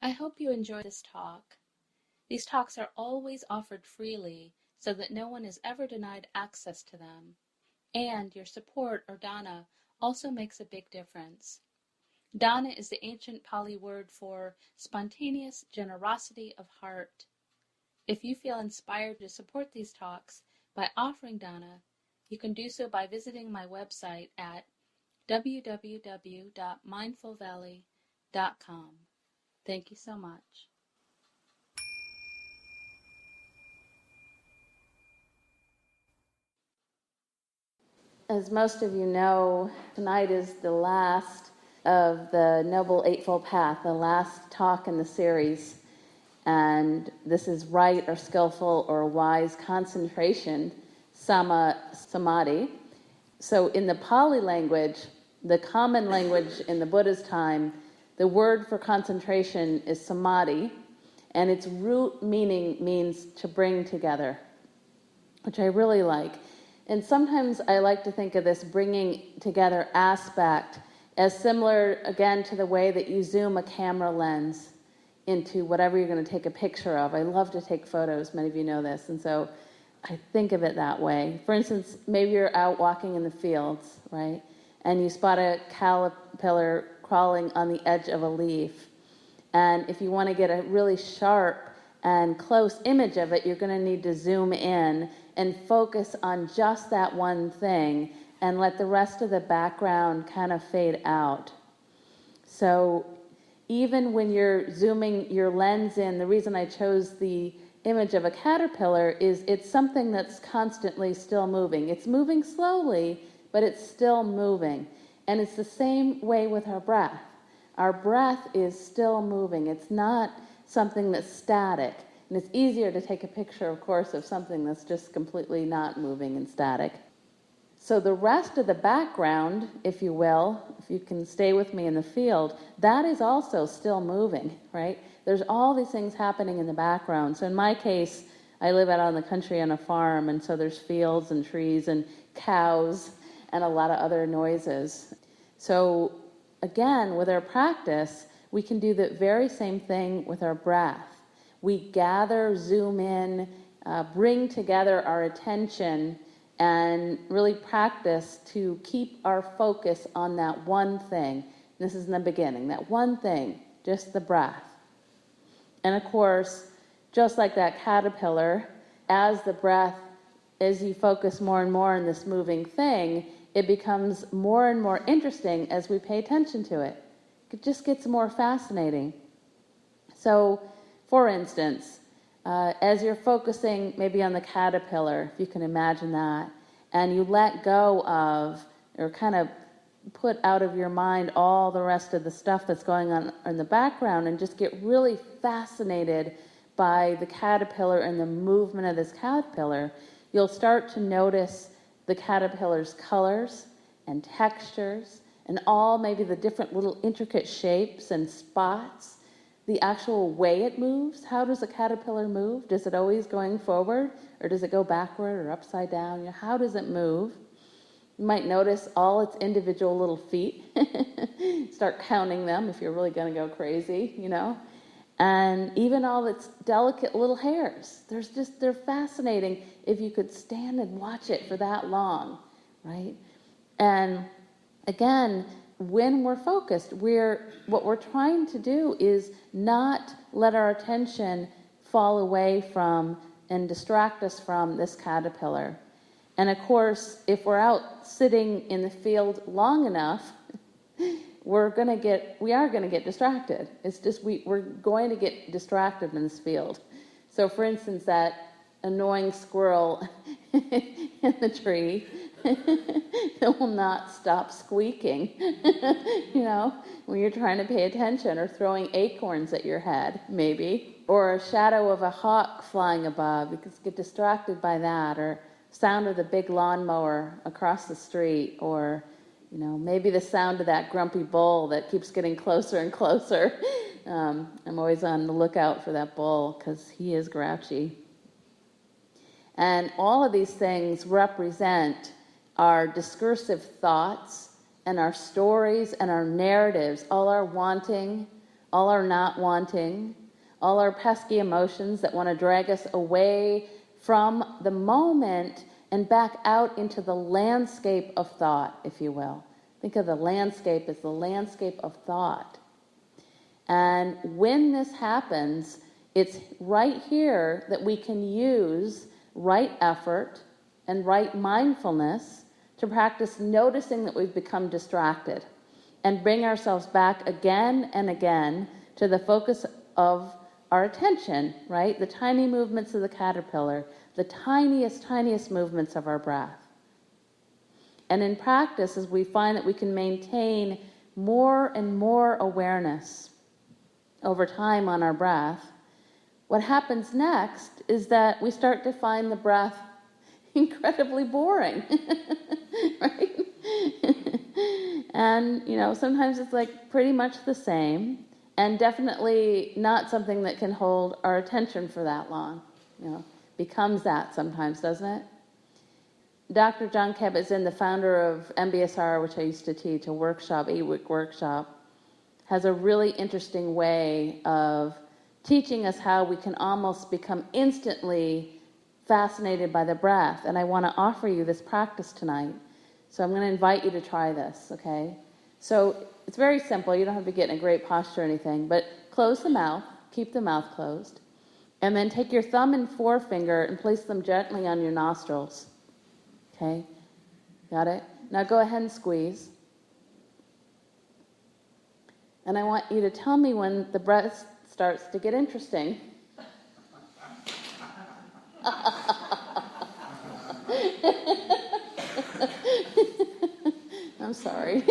I hope you enjoyed this talk. These talks are always offered freely so that no one is ever denied access to them. And your support, or dana, also makes a big difference. Dana is the ancient Pali word for spontaneous generosity of heart. If you feel inspired to support these talks by offering dana, you can do so by visiting my website at www.mindfulvalley.com. Thank you so much. As most of you know, tonight is the last of the Noble Eightfold Path, the last talk in the series. And this is right or skillful or wise concentration, samadhi. So in the Pali language, the common language in the Buddha's time, the word for concentration is samadhi, and its root meaning means to bring together, which I really like. And sometimes I like to think of this bringing together aspect as similar, again, to the way that you zoom a camera lens into whatever you're going to take a picture of. I love to take photos, many of you know this, and so I think of it that way. For instance, maybe you're out walking in the fields, right, and you spot a caterpillar crawling on the edge of a leaf. And if you want to get a really sharp and close image of it, you're going to need to zoom in and focus on just that one thing and let the rest of the background kind of fade out. So even when you're zooming your lens in, the reason I chose the image of a caterpillar is it's something that's constantly still moving. It's moving slowly, but it's still moving. And it's the same way with our breath. Our breath is still moving. It's not something that's static. And it's easier to take a picture, of course, of something that's just completely not moving and static. So the rest of the background, if you will, if you can stay with me in the field, that is also still moving, right? There's all these things happening in the background. So in my case, I live out on the country on a farm, and so there's fields and trees and cows and a lot of other noises. So again, with our practice, we can do the very same thing with our breath. We gather, zoom in, bring together our attention, and really practice to keep our focus on that one thing. This is in the beginning, that one thing, just the breath. And of course, just like that caterpillar, as you focus more and more on this moving thing, it becomes more and more interesting as we pay attention to it. It just gets more fascinating. So, for instance, as you're focusing maybe on the caterpillar, if you can imagine that, and you let go of, or kind of put out of your mind all the rest of the stuff that's going on in the background and just get really fascinated by the caterpillar and the movement of this caterpillar, you'll start to notice the caterpillar's colors and textures and all maybe the different little intricate shapes and spots, the actual way it moves. How does a caterpillar move? Does it always going forward, or does it go backward or upside down? How does it move? You might notice all its individual little feet. Start counting them if you're really going to go crazy, And even all its delicate little hairs. They're fascinating if you could stand and watch it for that long, right? And again, when we're focused, what we're trying to do is not let our attention fall away from and distract us from this caterpillar. And of course, if we're out sitting in the field long enough, we are going to get distracted. It's just we're going to get distracted in this field. So for instance, that annoying squirrel in the tree that will not stop squeaking, when you're trying to pay attention, or throwing acorns at your head, maybe, or a shadow of a hawk flying above. You can get distracted by that, or sound of the big lawnmower across the street, or maybe the sound of that grumpy bull that keeps getting closer and closer. I'm always on the lookout for that bull because he is grouchy. And all of these things represent our discursive thoughts and our stories and our narratives, all our wanting, all our not wanting, all our pesky emotions that want to drag us away from the moment and back out into the landscape of thought, if you will. Think of the landscape as the landscape of thought. And when this happens, it's right here that we can use right effort and right mindfulness to practice noticing that we've become distracted and bring ourselves back again and again to the focus of our attention, right? The tiny movements of the caterpillar, the tiniest movements of our breath. And in practice, as we find that we can maintain more and more awareness over time on our breath, what happens next is that we start to find the breath incredibly boring, right? And, sometimes it's like pretty much the same, and definitely not something that can hold our attention for that long. Becomes that sometimes, doesn't it? Dr. John Kabat-Zinn, the founder of MBSR, which I used to teach, a workshop, 8-week workshop, has a really interesting way of teaching us how we can almost become instantly fascinated by the breath. And I want to offer you this practice tonight. So I'm going to invite you to try this, okay? So it's very simple. You don't have to get in a great posture or anything, but close the mouth, keep the mouth closed, and then take your thumb and forefinger and place them gently on your nostrils. Okay? Got it? Now go ahead and squeeze. And I want you to tell me when the breath starts to get interesting. I'm sorry.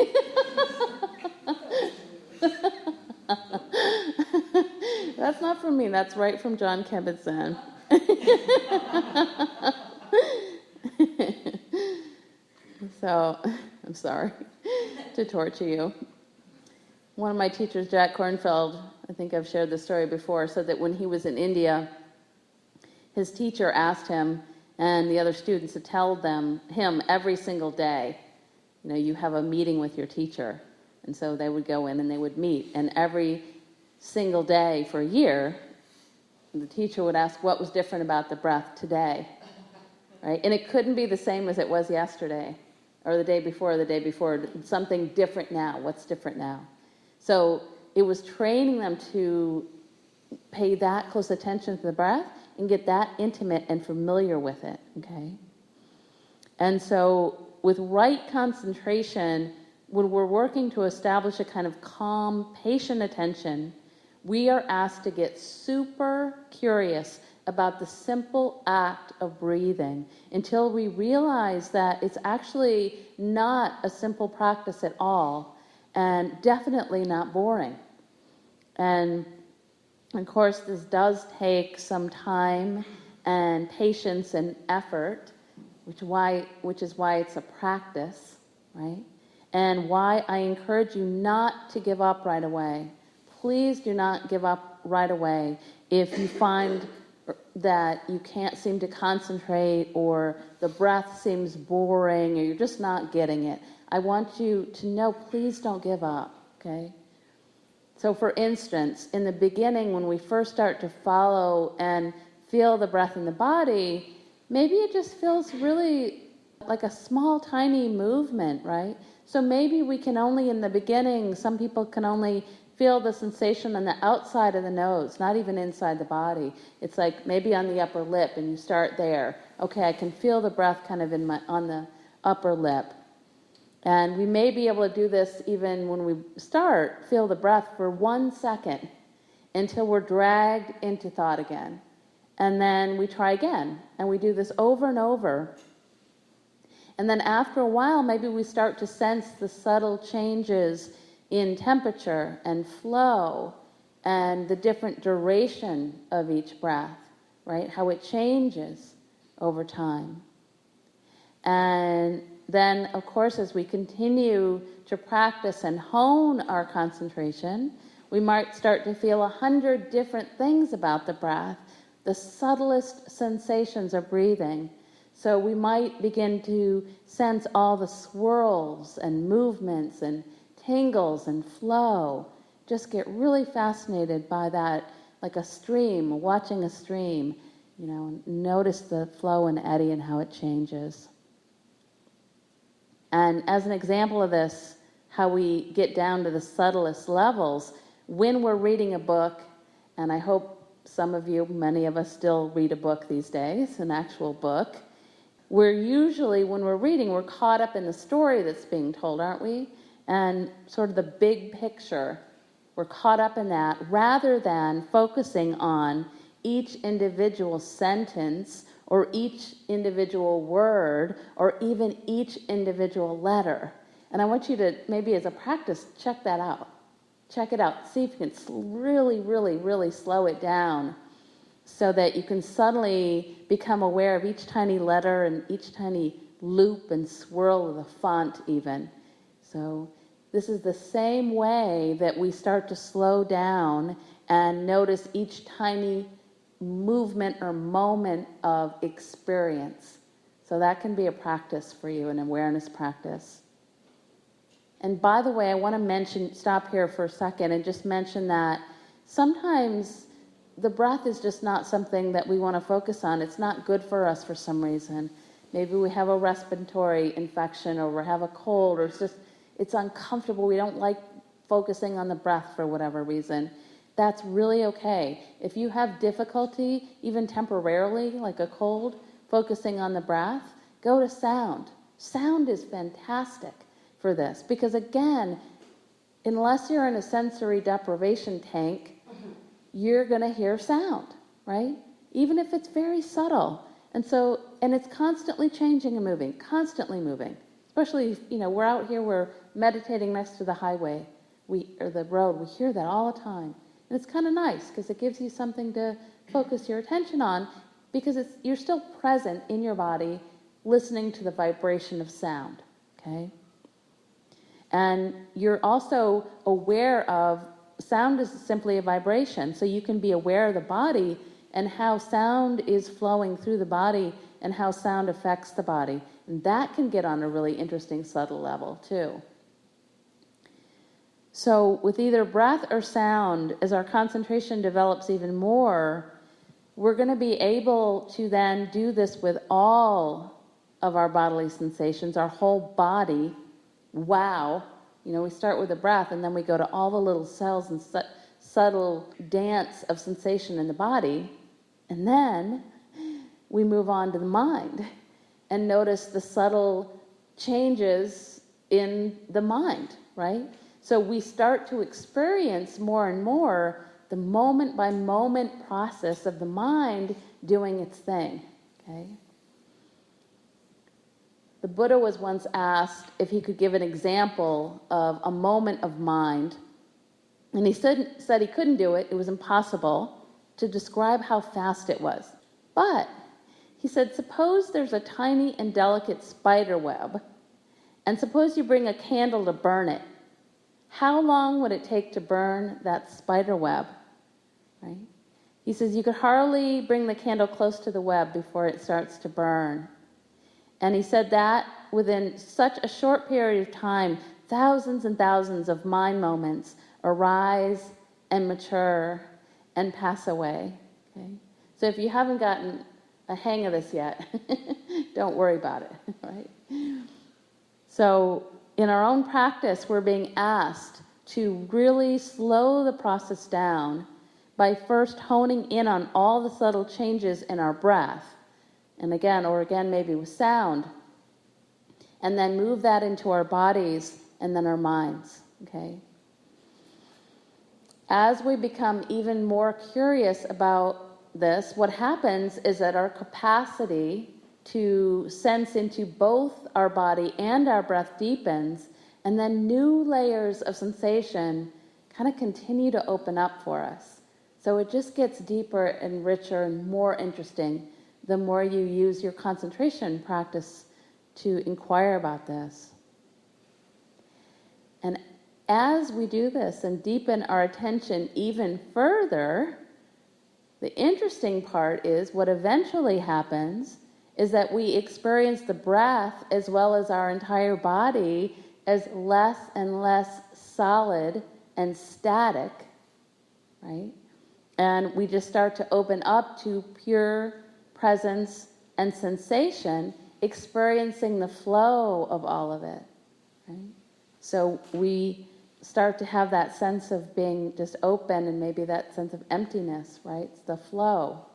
That's not from me. That's right from John Kabat-Zinn. So, I'm sorry to torture you. One of my teachers, Jack Kornfeld, I think I've shared this story before, said that when he was in India, his teacher asked him and the other students to tell him every single day, you have a meeting with your teacher. And so they would go in and they would meet. And every single day for a year, the teacher would ask what was different about the breath today. Right? And it couldn't be the same as it was yesterday or the day before, something different now. What's different now? So it was training them to pay that close attention to the breath and get that intimate and familiar with it, okay? And so with right concentration, when we're working to establish a kind of calm, patient attention, we are asked to get super curious about the simple act of breathing until we realize that it's actually not a simple practice at all, and definitely not boring. And of course, this does take some time and patience and effort, which is why it's a practice, right? And why I encourage you not to give up right away. Please do not give up right away if you find that you can't seem to concentrate or the breath seems boring or you're just not getting it. I want you to know, please don't give up, okay? So for instance, in the beginning, when we first start to follow and feel the breath in the body, maybe it just feels really like a small, tiny movement, right? So maybe we can only, in the beginning, some people can only feel the sensation on the outside of the nose, not even inside the body. It's like maybe on the upper lip, and you start there. Okay, I can feel the breath kind of on the upper lip. And we may be able to do this even when we start, feel the breath for 1 second until we're dragged into thought again. And then we try again, and we do this over and over. And then after a while, maybe we start to sense the subtle changes in temperature and flow and the different duration of each breath, right? How it changes over time. And then, of course, as we continue to practice and hone our concentration, we might start to feel 100 different things about the breath, the subtlest sensations of breathing. So we might begin to sense all the swirls and movements and tingles and flow just get really fascinated by that, like a stream, watching a stream. Notice the flow and eddy and how it changes. And as an example of this, how we get down to the subtlest levels, when we're reading a book, and I hope some of you, many of us still read a book these days, an actual book, we're usually, when we're reading, we're caught up in the story that's being told, aren't we? And sort of the big picture. We're caught up in that rather than focusing on each individual sentence or each individual word or even each individual letter. And I want you to, maybe as a practice, check that out. Check it out. See if you can really, really, really slow it down so that you can suddenly become aware of each tiny letter and each tiny loop and swirl of the font even. So this is the same way that we start to slow down and notice each tiny movement or moment of experience. So that can be a practice for you, an awareness practice. And by the way, I want to stop here for a second and just mention that sometimes the breath is just not something that we want to focus on. It's not good for us for some reason. Maybe we have a respiratory infection or we have a cold or it's uncomfortable. We don't like focusing on the breath for whatever reason. That's really okay. If you have difficulty, even temporarily, like a cold, focusing on the breath, go to sound. Sound is fantastic for this because, again, unless you're in a sensory deprivation tank, you're going to hear sound, right? Even if it's very subtle. And it's constantly changing and moving, constantly moving. Especially, we're out here, we're meditating next to the highway or the road. We hear that all the time. And it's kind of nice because it gives you something to focus your attention on because you're still present in your body listening to the vibration of sound, okay? And you're also aware of sound is simply a vibration, so you can be aware of the body and how sound is flowing through the body and how sound affects the body. And that can get on a really interesting subtle level too. So with either breath or sound, as our concentration develops even more, we're going to be able to then do this with all of our bodily sensations, our whole body. Wow. We start with the breath and then we go to all the little cells and subtle dance of sensation in the body. And then we move on to the mind and notice the subtle changes in the mind, right? So we start to experience more and more the moment by moment process of the mind doing its thing, okay? The Buddha was once asked if he could give an example of a moment of mind, and he said he couldn't do it. It was impossible to describe how fast it was. But he said, suppose there's a tiny and delicate spider web, and suppose you bring a candle to burn it. How long would it take to burn that spider web? Right? He says you could hardly bring the candle close to the web before it starts to burn. And he said that within such a short period of time, thousands and thousands of mind moments arise and mature and pass away. Okay? So if you haven't gotten a hang of this yet, don't worry about it, right? So in our own practice, we're being asked to really slow the process down by first honing in on all the subtle changes in our breath, and again maybe with sound, and then move that into our bodies and then our minds, okay? As we become even more curious about this, what happens is that our capacity to sense into both our body and our breath deepens, and then new layers of sensation kind of continue to open up for us. So it just gets deeper and richer and more interesting the more you use your concentration practice to inquire about this. And as we do this and deepen our attention even further, the interesting part is what eventually happens is that we experience the breath as well as our entire body as less and less solid and static, right? And we just start to open up to pure presence and sensation, experiencing the flow of all of it, right? So we start to have that sense of being just open, and maybe that sense of emptiness, right? It's the flow.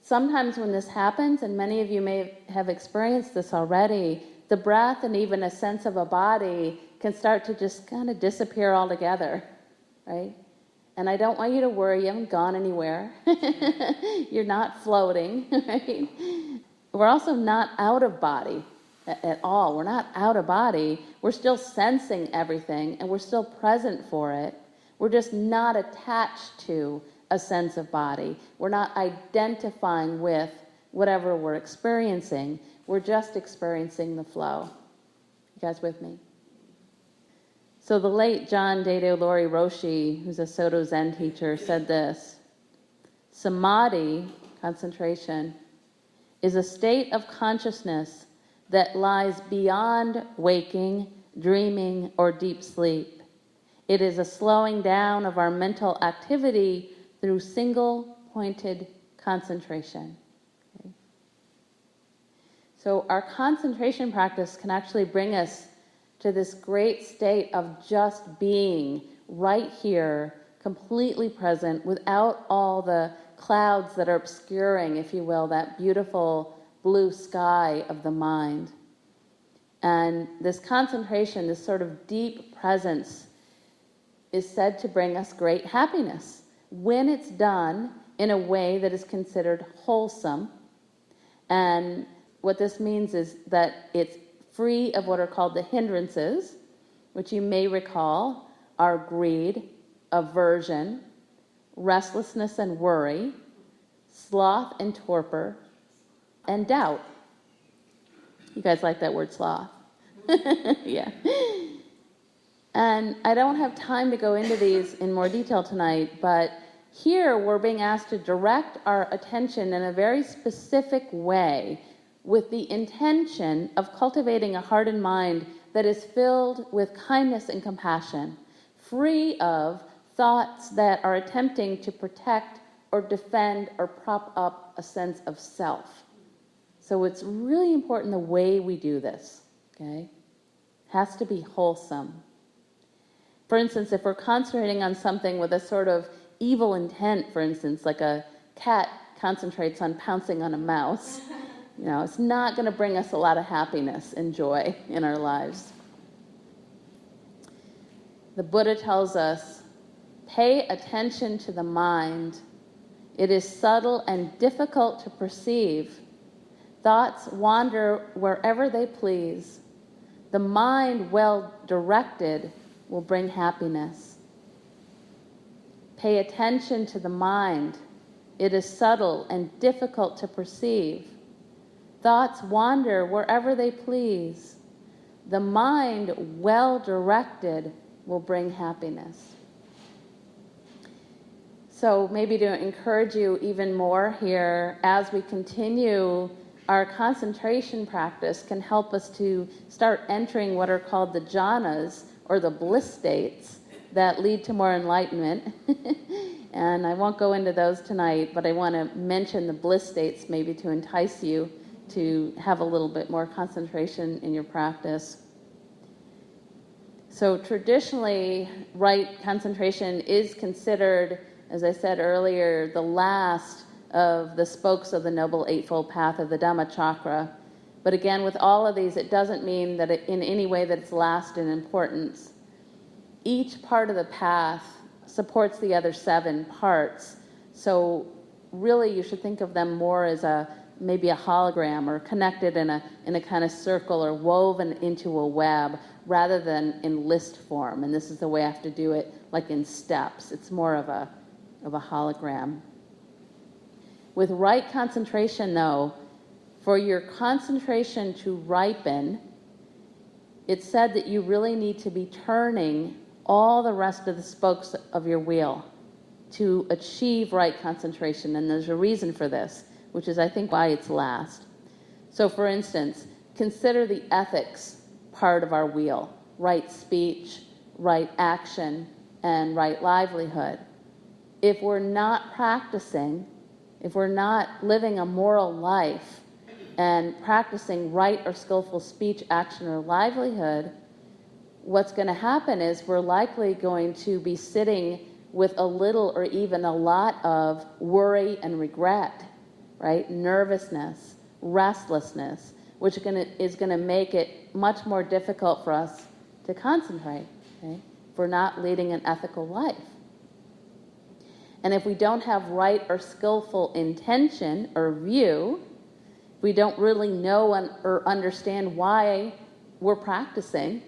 Sometimes when this happens, and many of you may have experienced this already, the breath and even a sense of a body can start to just kind of disappear altogether, right? And I don't want you to worry, you haven't gone anywhere. You're not floating, right? We're also not out of body at all. We're not out of body. We're still sensing everything, and we're still present for it. We're just not attached to a sense of body. We're not identifying with whatever we're experiencing. We're just experiencing the flow. You guys with me? So the late John Daido Lori Roshi, who's a Soto Zen teacher, said this: samadhi, concentration, is a state of consciousness that lies beyond waking, dreaming, or deep sleep. It is a slowing down of our mental activity through single-pointed concentration. Okay? So our concentration practice can actually bring us to this great state of just being right here, completely present, without all the clouds that are obscuring, if you will, that beautiful blue sky of the mind. And this concentration, this sort of deep presence, is said to bring us great happiness when it's done in a way that is considered wholesome. And what this means is that it's free of what are called the hindrances, which you may recall are greed, aversion, restlessness and worry, sloth and torpor, and doubt. You guys like that word sloth? Yeah. And I don't have time to go into these in more detail tonight, but here we're being asked to direct our attention in a very specific way with the intention of cultivating a heart and mind that is filled with kindness and compassion, free of thoughts that are attempting to protect or defend or prop up a sense of self. So it's really important the way we do this, okay? Has to be wholesome. For instance, if we're concentrating on something with a sort of evil intent, for instance, like a cat concentrates on pouncing on a mouse, it's not going to bring us a lot of happiness and joy in our lives. The Buddha tells us, pay attention to the mind. It is subtle and difficult to perceive. Thoughts wander wherever they please. The mind, well directed, will bring happiness. Pay attention to the mind. It is subtle and difficult to perceive. Thoughts wander wherever they please. The mind, well directed, will bring happiness. So maybe to encourage you even more here, as we continue, our concentration practice can help us to start entering what are called the jhanas, or the bliss states, that lead to more enlightenment. And I won't go into those tonight, but I want to mention the bliss states maybe to entice you to have a little bit more concentration in your practice. So traditionally, right concentration is considered, as I said earlier, the last of the spokes of the Noble Eightfold Path of the Dhamma Chakra. But again, with all of these, it doesn't mean that in any way that it's last in importance. Each part of the path supports the other 7 parts. So really you should think of them more as maybe a hologram, or connected in a kind of circle, or woven into a web, rather than in list form. And this is the way I have to do it, like in steps. It's more of a hologram. With right concentration, though, for your concentration to ripen, it's said that you really need to be turning all the rest of the spokes of your wheel to achieve right concentration. And there's a reason for this, which is, I think, why it's last. So, for instance, consider the ethics part of our wheel: right speech, right action and right livelihood. If we're not practicing, if we're not living a moral life and practicing right or skillful speech, action, or livelihood, what's going to happen is we're likely going to be sitting with a little or even a lot of worry and regret, right? Nervousness, restlessness, which is going to make it much more difficult for us to concentrate, okay? If we're not leading an ethical life. And if we don't have right or skillful intention or view, we don't really know or understand why we're practicing,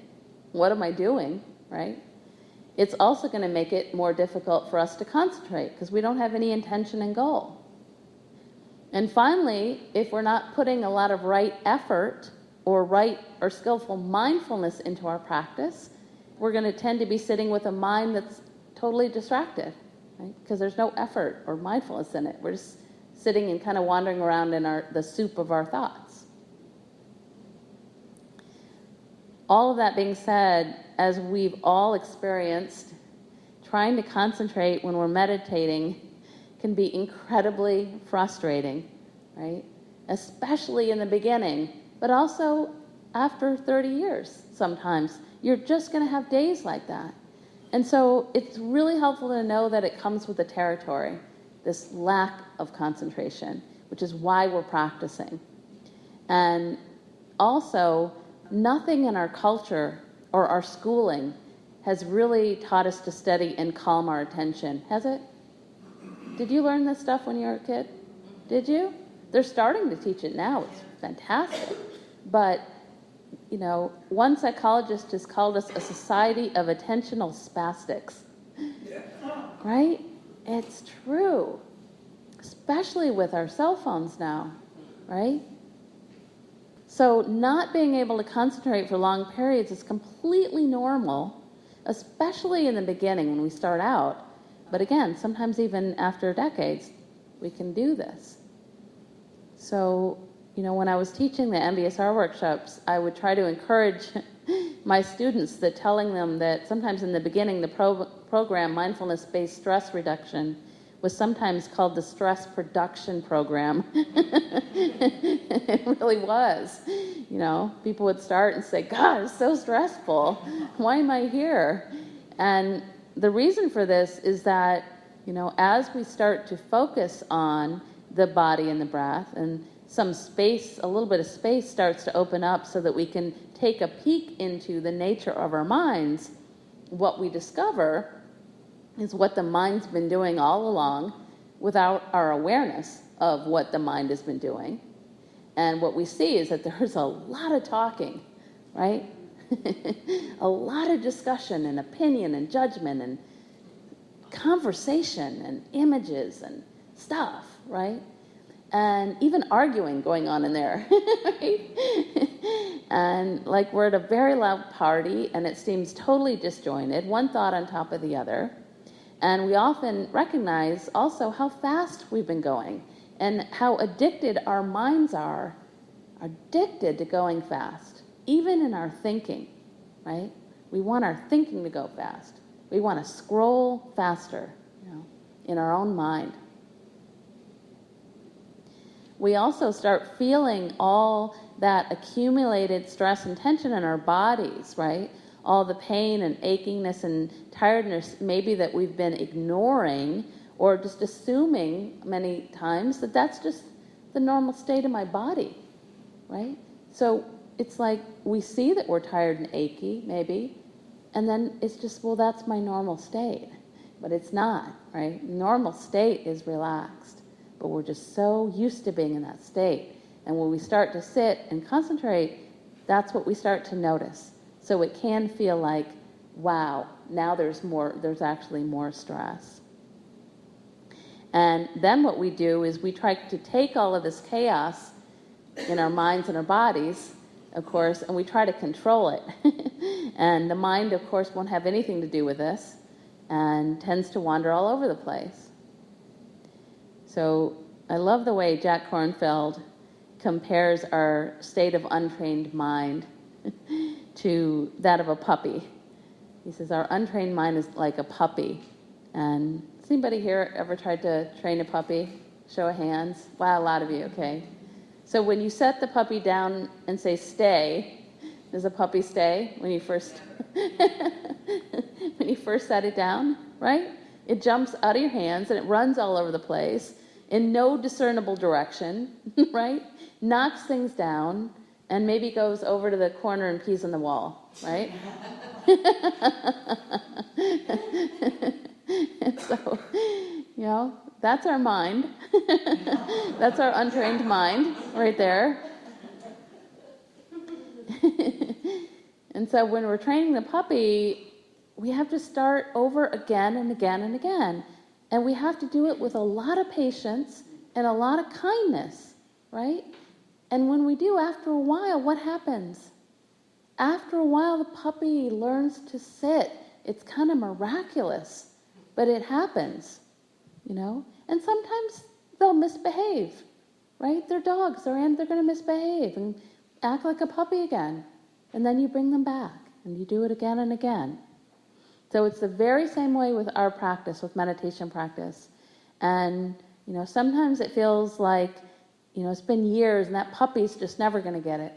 what am I doing, right? It's also going to make it more difficult for us to concentrate because we don't have any intention and goal. And finally, if we're not putting a lot of right effort or right or skillful mindfulness into our practice, we're going to tend to be sitting with a mind that's totally distracted, right? Because there's no effort or mindfulness in it. We're just sitting and kind of wandering around in the soup of our thoughts. All of that being said, as we've all experienced, trying to concentrate when we're meditating can be incredibly frustrating, right? Especially in the beginning, but also after 30 years sometimes. You're just going to have days like that. And so it's really helpful to know that it comes with the territory, this lack of concentration, which is why we're practicing. And also, nothing in our culture or our schooling has really taught us to study and calm our attention, has it? Did you learn this stuff when you were a kid? Did you? They're starting to teach it now. It's fantastic. But, you know, one psychologist has called us a society of attentional spastics. Right? It's true. Especially with our cell phones now, right? So not being able to concentrate for long periods is completely normal, especially in the beginning when we start out. But again, sometimes even after decades, we can do this. So, you know, when I was teaching the MBSR workshops, I would try to encourage my students that telling them that sometimes in the beginning, the program, mindfulness-based stress reduction, was sometimes called the stress production program. It really was. You know, people would start and say, God, it's so stressful. Why am I here? And the reason for this is that, you know, as we start to focus on the body and the breath, and some space, a little bit of space starts to open up so that we can take a peek into the nature of our minds, what we discover is what the mind's been doing all along without our awareness of what the mind has been doing. And what we see is that there's a lot of talking, right? A lot of discussion and opinion and judgment and conversation and images and stuff, right? And even arguing going on in there, right? And like we're at a very loud party and it seems totally disjointed, one thought on top of the other. And we often recognize also how fast we've been going and how addicted our minds are addicted to going fast, even in our thinking, right? We want our thinking to go fast. We want to scroll faster, you know, in our own mind. We also start feeling all that accumulated stress and tension in our bodies, right? All the pain and achingness and tiredness maybe that we've been ignoring or just assuming many times that that's just the normal state of my body, right? So it's like we see that we're tired and achy maybe, and then it's just, well, that's my normal state. But it's not, right? Normal state is relaxed, but we're just so used to being in that state. And when we start to sit and concentrate, that's what we start to notice. So it can feel like, wow, now there's actually more stress. And then what we do is we try to take all of this chaos in our minds and our bodies, of course, and we try to control it. And the mind, of course, won't have anything to do with this and tends to wander all over the place. So I love the way Jack Kornfield compares our state of untrained mind to that of a puppy. He says, our untrained mind is like a puppy. And has anybody here ever tried to train a puppy? Show of hands. Wow, a lot of you, okay. So when you set the puppy down and say stay, does a puppy stay when you first when you first set it down, right? It jumps out of your hands and it runs all over the place in no discernible direction, right? Knocks things down and maybe goes over to the corner and pees on the wall, right? And so, that's our mind. That's our untrained mind right there. And so when we're training the puppy, we have to start over again and again and again. And we have to do it with a lot of patience and a lot of kindness, right? And when we do, after a while, what happens? After a while, the puppy learns to sit. It's kind of miraculous, but it happens, And sometimes they'll misbehave, right? They're dogs, and they're going to misbehave and act like a puppy again. And then you bring them back, and you do it again and again. So it's the very same way with our practice, with meditation practice. And, sometimes it feels like, it's been years, and that puppy's just never going to get it,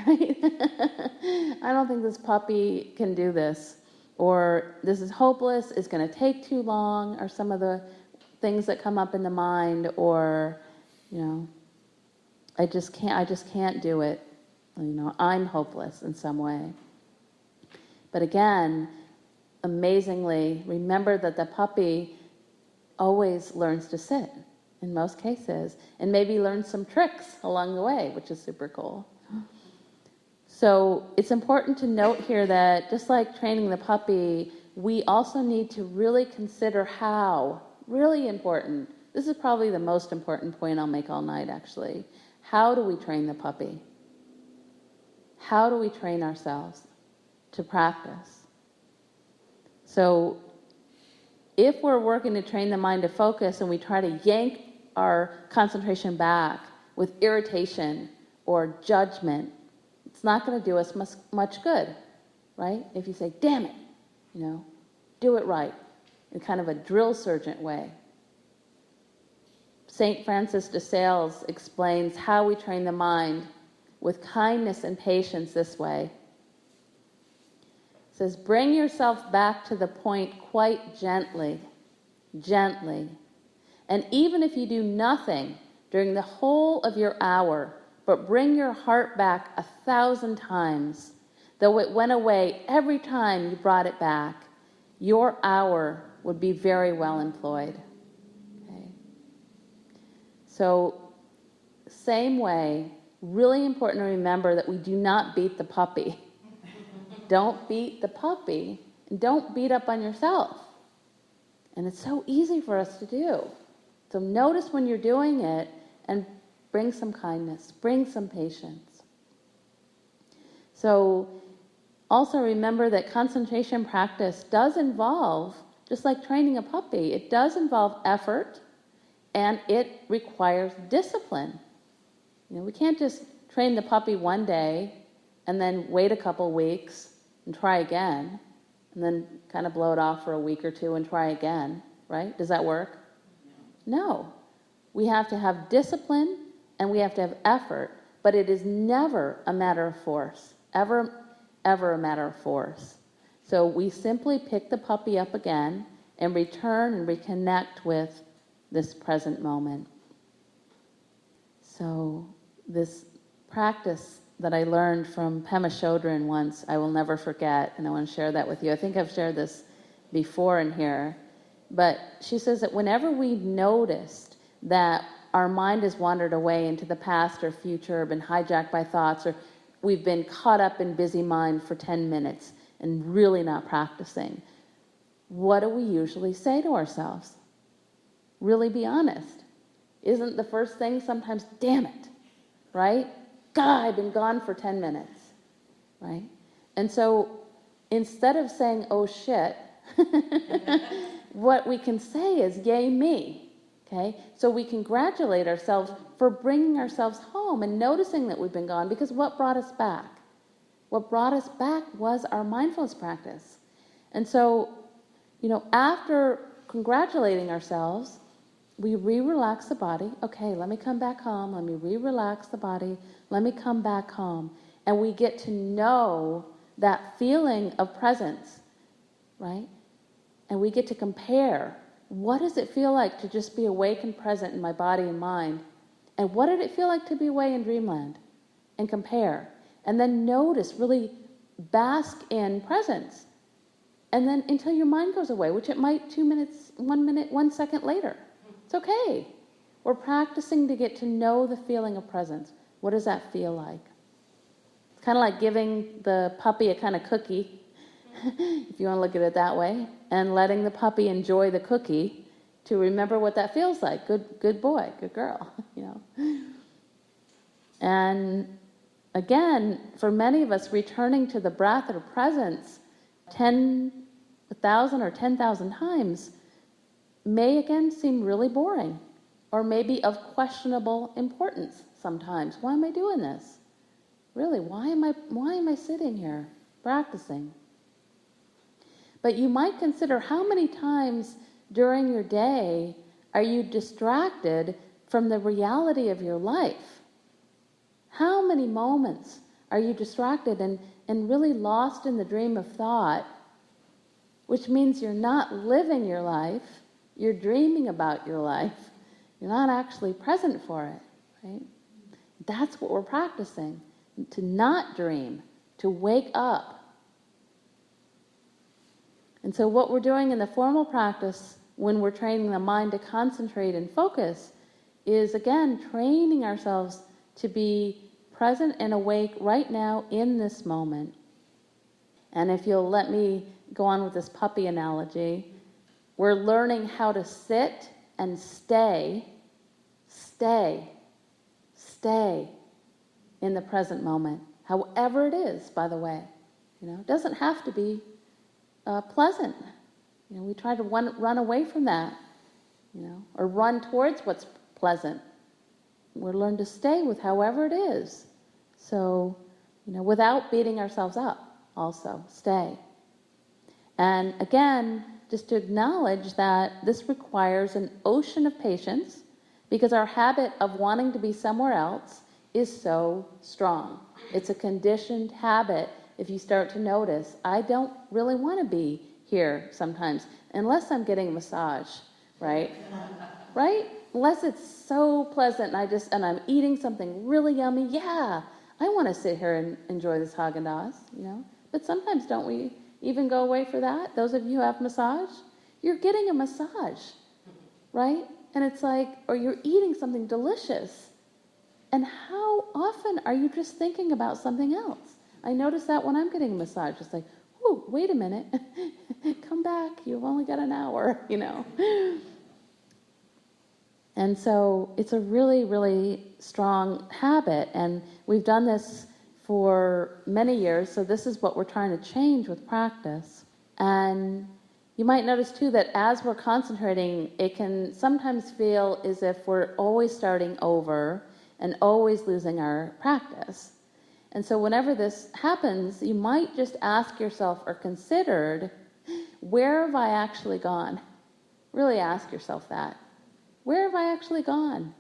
right? I don't think this puppy can do this. Or this is hopeless, it's going to take too long, or some of the things that come up in the mind, or, I just can't do it. I'm hopeless in some way. But again, amazingly, remember that the puppy always learns to sit, in most cases, and maybe learns some tricks along the way, which is super cool. So it's important to note here that just like training the puppy, we also need to really consider how. Really important. This is probably the most important point I'll make all night, actually. How do we train the puppy? How do we train ourselves to practice? So if we're working to train the mind to focus and we try to yank our concentration back with irritation or judgment, it's not going to do us much good, right? If you say, damn it, do it right, in kind of a drill sergeant way. St. Francis de Sales explains how we train the mind with kindness and patience this way. It says, bring yourself back to the point quite gently. And even if you do nothing during the whole of your hour, but bring your heart back 1,000 times, though it went away every time you brought it back, your hour would be very well employed. Okay? So, same way, really important to remember that we do not beat the puppy. Don't beat the puppy, and don't beat up on yourself. And it's so easy for us to do. So notice when you're doing it, and bring some kindness, bring some patience. So also remember that concentration practice does involve, just like training a puppy, it does involve effort, and it requires discipline. We can't just train the puppy one day and then wait a couple weeks and try again, and then kind of blow it off for a week or two and try again, right? Does that work? No. We have to have discipline and we have to have effort, but it is never a matter of force, ever a matter of force. So we simply pick the puppy up again and return and reconnect with this present moment. So this practice that I learned from Pema Chodron once, I will never forget, and I want to share that with you. I think I've shared this before in here, but she says that whenever we've noticed that our mind has wandered away into the past or future, or been hijacked by thoughts, or we've been caught up in busy mind for 10 minutes and really not practicing, what do we usually say to ourselves? Really be honest. Isn't the first thing sometimes, damn it, right? God, I've been gone for 10 minutes, right? And so instead of saying, oh shit, what we can say is, yay me, okay? So we congratulate ourselves for bringing ourselves home and noticing that we've been gone, because what brought us back? What brought us back was our mindfulness practice. And so, after congratulating ourselves, we re-relax the body. Okay, let me come back home. Let me re-relax the body. Let me come back home. And we get to know that feeling of presence, right? And we get to compare. What does it feel like to just be awake and present in my body and mind? And what did it feel like to be away in dreamland? And compare. And then notice, really bask in presence. And then until your mind goes away, which it might 2 minutes, 1 minute, 1 second later. It's okay. We're practicing to get to know the feeling of presence. What does that feel like? It's kind of like giving the puppy a kind of cookie, if you want to look at it that way, and letting the puppy enjoy the cookie to remember what that feels like. Good boy, good girl, And again, for many of us, returning to the breath or presence 1,000 or 10,000 times may again seem really boring, or maybe of questionable importance sometimes. Why am I doing this? Really, why am I sitting here practicing? But you might consider, how many times during your day are you distracted from the reality of your life? How many moments are you distracted and really lost in the dream of thought, which means you're not living your life, you're dreaming about your life, you're not actually present for it, right? That's what we're practicing, to not dream, to wake up. And so what we're doing in the formal practice when we're training the mind to concentrate and focus is, again, training ourselves to be present and awake right now in this moment. And if you'll let me go on with this puppy analogy, we're learning how to sit and stay in the present moment, however it is, by the way. It doesn't have to be pleasant. We try to run away from that, or run towards what's pleasant. We're learning to stay with however it is. So, without beating ourselves up, also, stay. And again, just to acknowledge that this requires an ocean of patience, because our habit of wanting to be somewhere else is so strong. It's a conditioned habit. If you start to notice, I don't really want to be here sometimes, unless I'm getting a massage, right? Right? Unless it's so pleasant and I'm eating something really yummy, yeah, I want to sit here and enjoy this Haagen-Dazs, But sometimes don't we even go away for that? Those of you who have massage, you're getting a massage, right? And it's like, or you're eating something delicious. And how often are you just thinking about something else? I notice that when I'm getting a massage, it's like, oh, wait a minute, come back, you've only got an hour, And so it's a really, really strong habit, and we've done this for many years, so this is what we're trying to change with practice. And you might notice too that as we're concentrating, it can sometimes feel as if we're always starting over and always losing our practice. And so whenever this happens, you might just ask yourself or consider, where have I actually gone? Really ask yourself that. Where have I actually gone?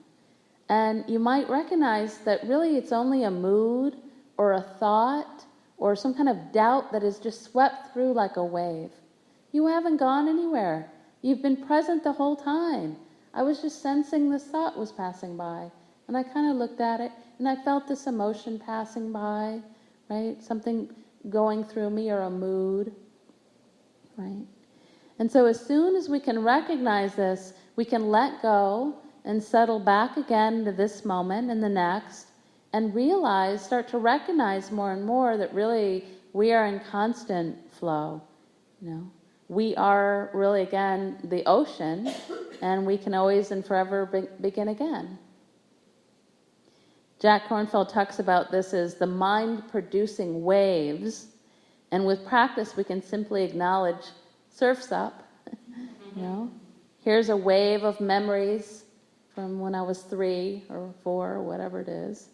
And you might recognize that really it's only a mood or a thought or some kind of doubt that is just swept through like a wave. You haven't gone anywhere. You've been present the whole time. I was just sensing this thought was passing by. And I kind of looked at it, and I felt this emotion passing by, right? Something going through me, or a mood, right? And so as soon as we can recognize this, we can let go and settle back again to this moment and the next, and start to recognize more and more that really we are in constant flow, We are really, again, the ocean, and we can always and forever begin again. Jack Kornfield talks about this as the mind producing waves, and with practice we can simply acknowledge, surf's up, Here's a wave of memories from when I was 3 or 4 or whatever it is.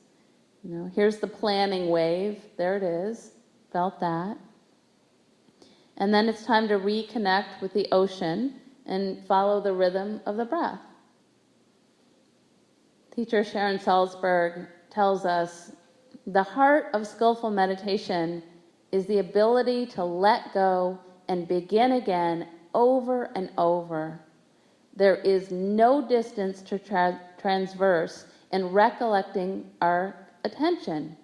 Here's the planning wave, there it is, felt that. And then it's time to reconnect with the ocean and follow the rhythm of the breath. Teacher Sharon Salzberg tells us, the heart of skillful meditation is the ability to let go and begin again over and over. There is no distance to transverse in recollecting our attention.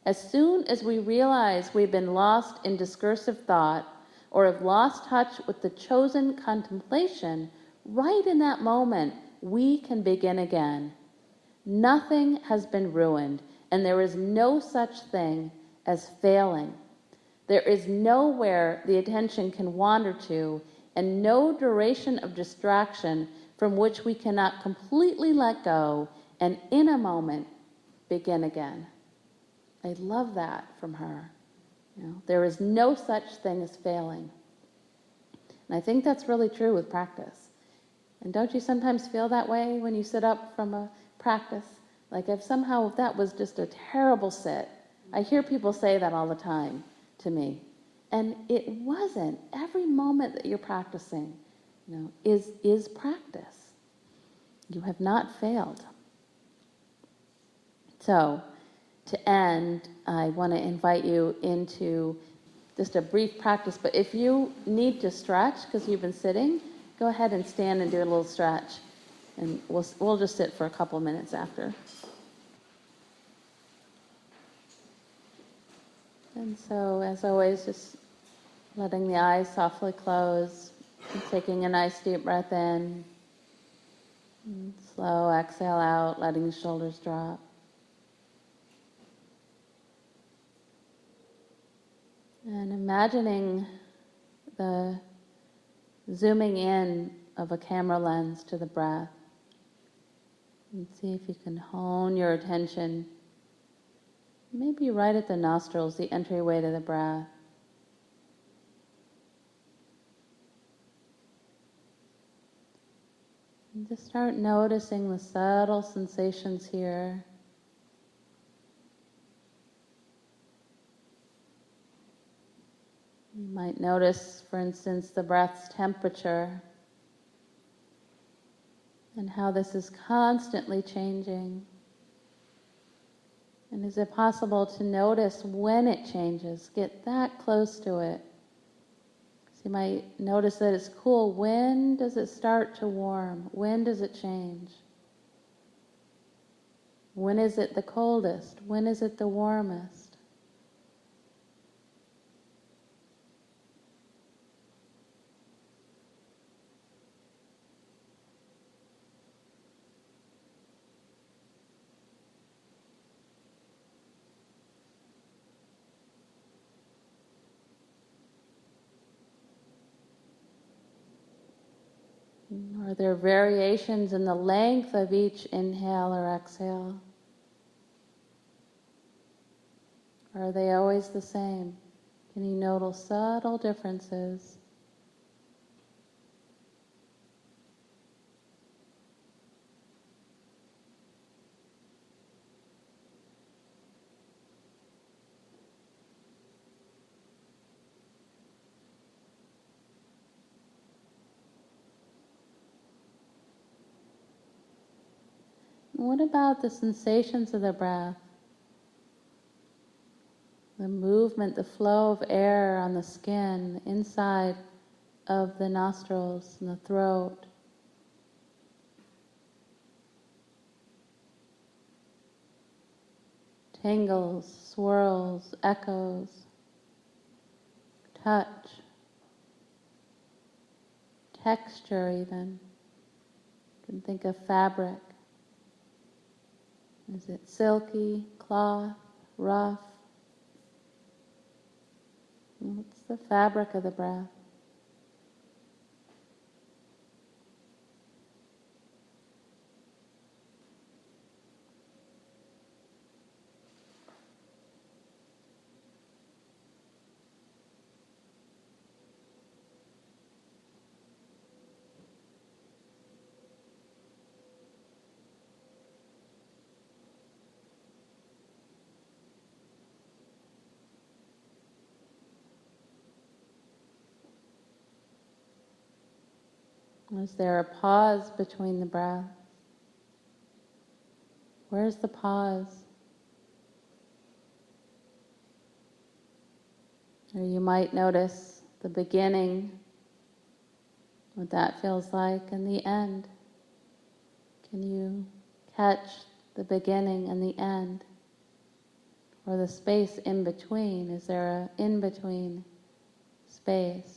As soon as we realize we've been lost in discursive thought or have lost touch with the chosen contemplation, right in that moment, we can begin again. Nothing has been ruined, and there is no such thing as failing. There is nowhere the attention can wander to, and no duration of distraction from which we cannot completely let go and in a moment begin again. I love that from her. There is no such thing as failing. And I think that's really true with practice. And don't you sometimes feel that way when you sit up from a practice? Like if that was just a terrible sit. I hear people say that all the time to me. And it wasn't. Every moment that you're practicing, is practice. You have not failed. So, to end, I want to invite you into just a brief practice. But if you need to stretch because you've been sitting, go ahead and stand and do a little stretch. And we'll just sit for a couple minutes after. And so, as always, just letting the eyes softly close, and taking a nice deep breath in, and slow exhale out, letting the shoulders drop. And imagining the zooming in of a camera lens to the breath. And see if you can hone your attention, maybe right at the nostrils, the entryway to the breath. And just start noticing the subtle sensations here. You might notice, for instance, the breath's temperature and how this is constantly changing. And is it possible to notice when it changes? Get that close to it. So you might notice that it's cool. When does it start to warm? When does it change? When is it the coldest? When is it the warmest? Are there variations in the length of each inhale or exhale? Or are they always the same? Can you notice subtle differences? What about the sensations of the breath? The movement, the flow of air on the skin, inside of the nostrils and the throat. Tingles, swirls, echoes, touch, texture even. You can think of fabric. Is it silky, cloth, rough? What's the fabric of the breath? Is there a pause between the breaths? Where's the pause? Or you might notice the beginning, what that feels like, and the end. Can you catch the beginning and the end? Or the space in between? Is there an in-between space?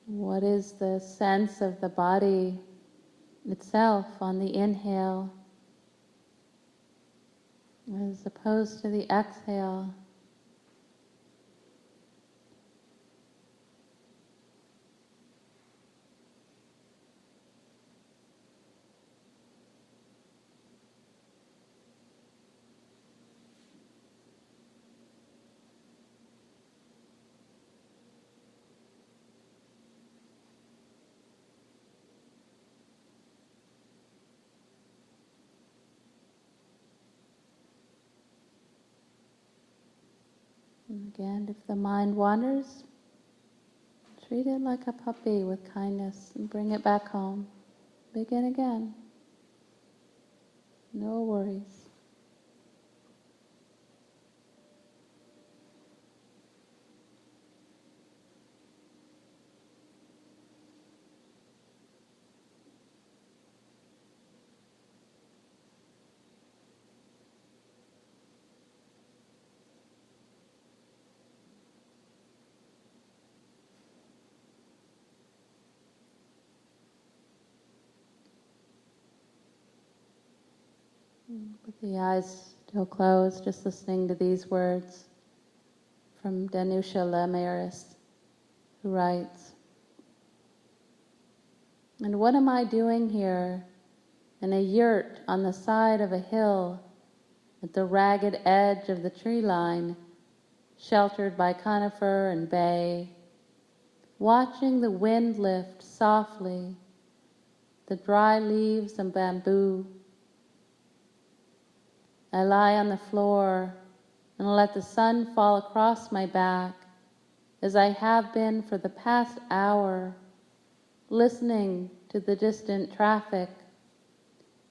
What is the sense of the body itself on the inhale as opposed to the exhale? And again, if the mind wanders, treat it like a puppy with kindness and bring it back home. Begin again. No worries. With the eyes still closed, just listening to these words from Danusha Lemaris, who writes, "And what am I doing here in a yurt on the side of a hill at the ragged edge of the tree line, sheltered by conifer and bay, watching the wind lift softly the dry leaves and bamboo? I lie on the floor and let the sun fall across my back as I have been for the past hour, listening to the distant traffic,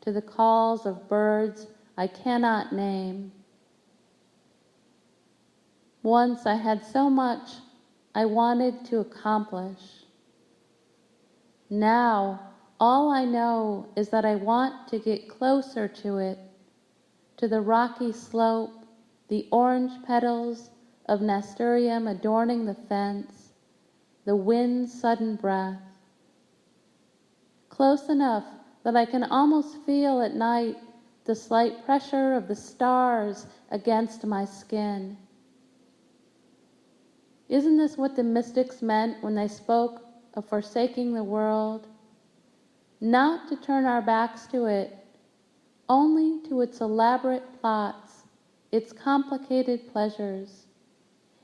to the calls of birds I cannot name. Once I had so much I wanted to accomplish. Now all I know is that I want to get closer to it, to the rocky slope, the orange petals of nasturtium adorning the fence, the wind's sudden breath. Close enough that I can almost feel at night the slight pressure of the stars against my skin. Isn't this what the mystics meant when they spoke of forsaking the world? Not to turn our backs to it, only to its elaborate plots, its complicated pleasures,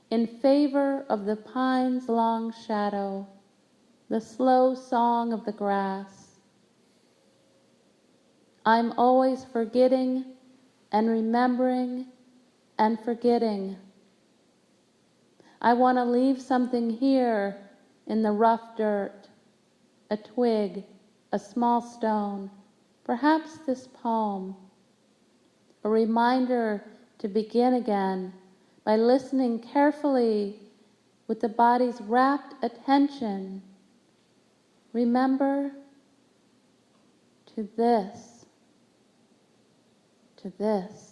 in favor of the pine's long shadow, the slow song of the grass. I'm always forgetting and remembering and forgetting. I want to leave something here in the rough dirt, a twig, a small stone, perhaps this poem, a reminder to begin again by listening carefully with the body's rapt attention. Remember to this, to this.